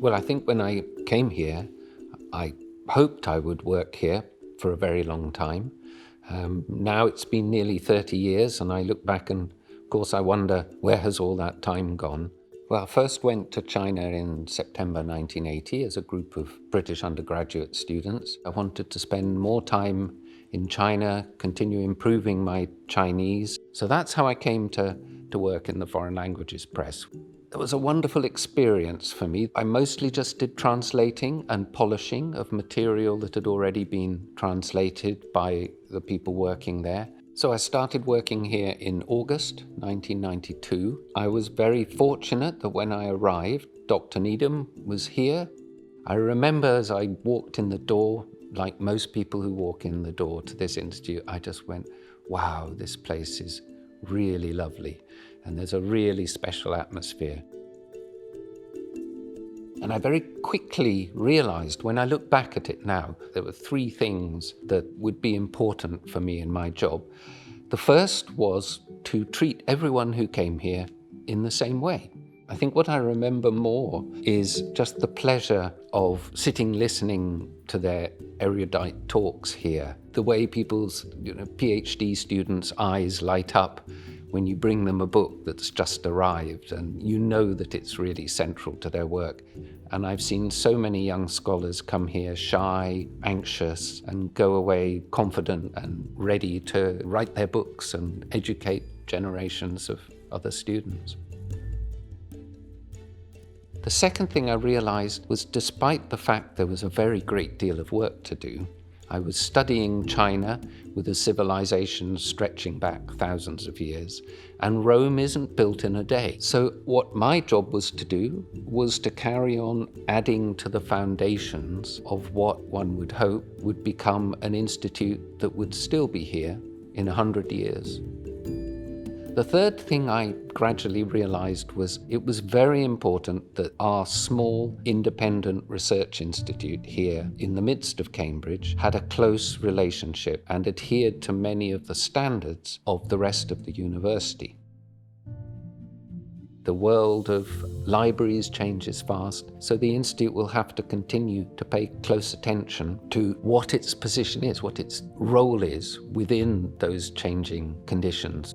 Well, I think when I came here, I hoped I would work here for a very long time. Now it's been nearly 30 years, and I look back and, of course, I wonder, where has all that time gone? Well, I first went to China in September 1980 as a group of British undergraduate students. I wanted to spend more time in China, continue improving my Chinese. So that's how I came to work in the Foreign Languages Press. It was a wonderful experience for me. I mostly just did translating and polishing of material that had already been translated by the people working there. So I started working here in August 1992. I was very fortunate that when I arrived, Dr. Needham was here. I remember as I walked in the door, like most people who walk in the door to this institute, I just went, wow, this place is really lovely, and there's a really special atmosphere. And I very quickly realized, when I look back at it now, there were three things that would be important for me in my job. The first was to treat everyone who came here in the same way. I think what I remember more is just the pleasure of sitting listening to their erudite talks here. The way people's PhD students' eyes light up when you bring them a book that's just arrived, and you know that it's really central to their work. And I've seen so many young scholars come here shy, anxious, and go away confident and ready to write their books and educate generations of other students. The second thing I realized was, despite the fact there was a very great deal of work to do, I was studying China with a civilization stretching back thousands of years, and Rome isn't built in a day. So what my job was to do was to carry on adding to the foundations of what one would hope would become an institute that would still be here in 100 years. The third thing I gradually realized was it was very important that our small independent research institute here in the midst of Cambridge had a close relationship and adhered to many of the standards of the rest of the university. The world of libraries changes fast, so the institute will have to continue to pay close attention to what its position is, what its role is within those changing conditions.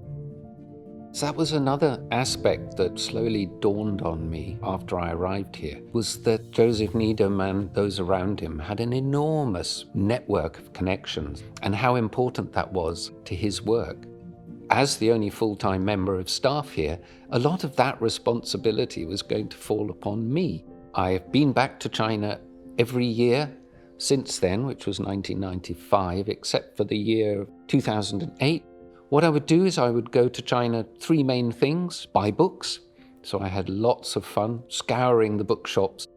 So that was another aspect that slowly dawned on me after I arrived here, was that Joseph Needham and those around him had an enormous network of connections, and how important that was to his work. As the only full-time member of staff here, a lot of that responsibility was going to fall upon me. I have been back to China every year since then, which was 1995, except for the year 2008. What I would do is I would go to China, three main things: buy books. So I had lots of fun scouring the bookshops.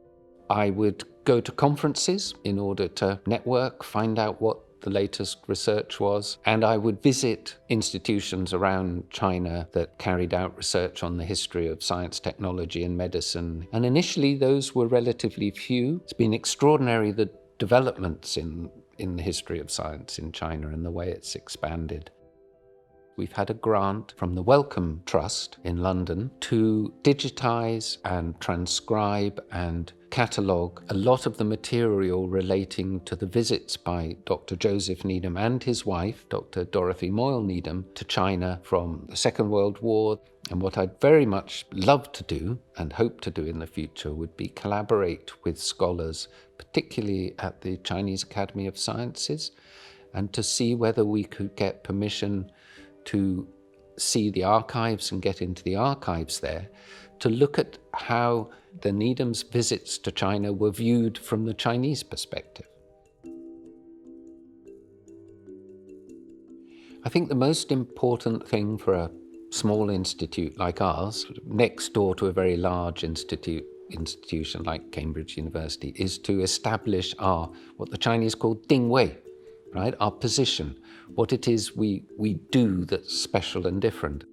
I would go to conferences in order to network, find out what the latest research was. And I would visit institutions around China that carried out research on the history of science, technology, and medicine. And initially those were relatively few. It's been extraordinary, the developments in the history of science in China and the way it's expanded. We've had a grant from the Wellcome Trust in London to digitize and transcribe and catalogue a lot of the material relating to the visits by Dr. Joseph Needham and his wife, Dr. Dorothy Moyle Needham, to China from the Second World War. And what I'd very much love to do and hope to do in the future would be collaborate with scholars, particularly at the Chinese Academy of Sciences, and to see whether we could get permission to see the archives and get into the archives there, to look at how the Needham's visits to China were viewed from the Chinese perspective. I think the most important thing for a small institute like ours, next door to a very large institution like Cambridge University, is to establish what the Chinese call dingwei, right? Our position, what it is we do that's special and different.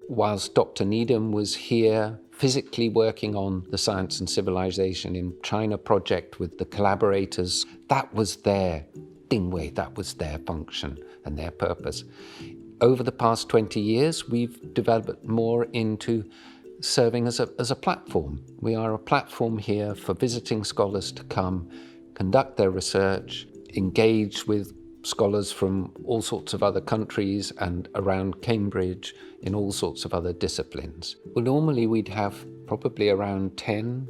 Whilst Dr. Needham was here physically working on the Science and Civilization in China project with the collaborators, that was their dingwei, that was their function and their purpose. Over the past 20 years, we've developed more into serving as a platform. We are a platform here for visiting scholars to come, conduct their research, engage with scholars from all sorts of other countries and around Cambridge in all sorts of other disciplines. Well, normally we'd have probably around 10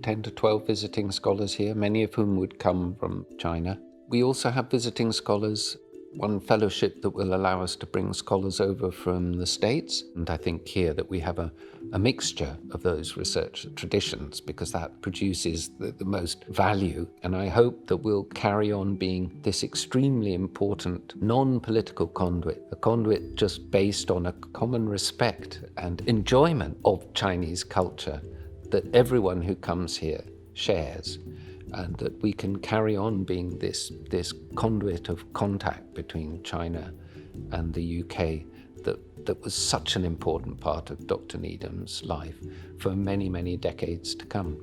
to 12 visiting scholars here, many of whom would come from China. We also have visiting scholars, one fellowship that will allow us to bring scholars over from the States. And I think here that we have a mixture of those research traditions, because that produces the most value. And I hope that we'll carry on being this extremely important non-political conduit, a conduit just based on a common respect and enjoyment of Chinese culture that everyone who comes here shares, and that we can carry on being this conduit of contact between China and the UK that was such an important part of Dr. Needham's life for many, many decades to come.